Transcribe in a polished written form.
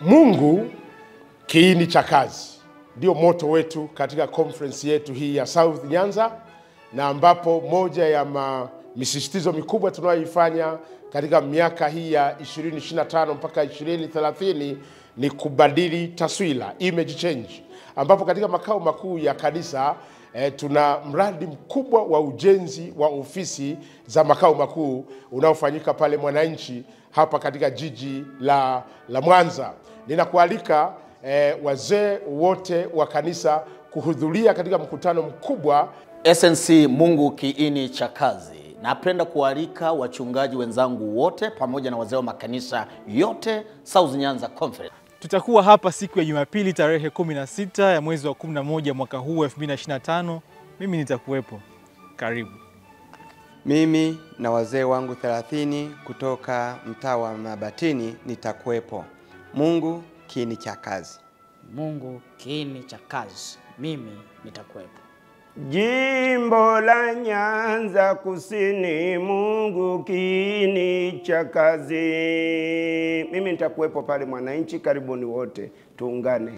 Mungu kiini cha kazi ndio moto wetu katika conference yetu hii ya South Nyanza, na ambapo moja ya misisitizo mikubwa tunayoifanya katika miaka hii ya 2025 mpaka 2030 ni kubadili taswira, image change, ambapo katika makao makuu ya kanisa tuna mradi mkubwa wa ujenzi wa ofisi za makao makuu unaofanyika pale Mwananchi hapa katika jiji la Mwanza. Ninakualika wazee wote wa kanisa kuhudhuria katika mkutano mkubwa SNC Mungu kiini cha kazi. Napenda kualika wachungaji wenzangu wote pamoja na wazee wa makanisa yote South Nyanza Conference. Tutakuwa hapa siku ya Jumapili tarehe 16 ya mwezi wa 11 mwaka huu 2025. Mimi nitakuwepo. Karibu. Mimi na wazee wangu 30 kutoka mtaa wa Mabatini nitakuwepo. Mungu kiini cha kazi. Mungu kiini cha kazi. Mimi nitakuwepo. Jimbo la Nyanza Kusini, Mungu kiini cha kazi. Mimi nitakuwepo pale Mwananchi, karibuni wote tuungane.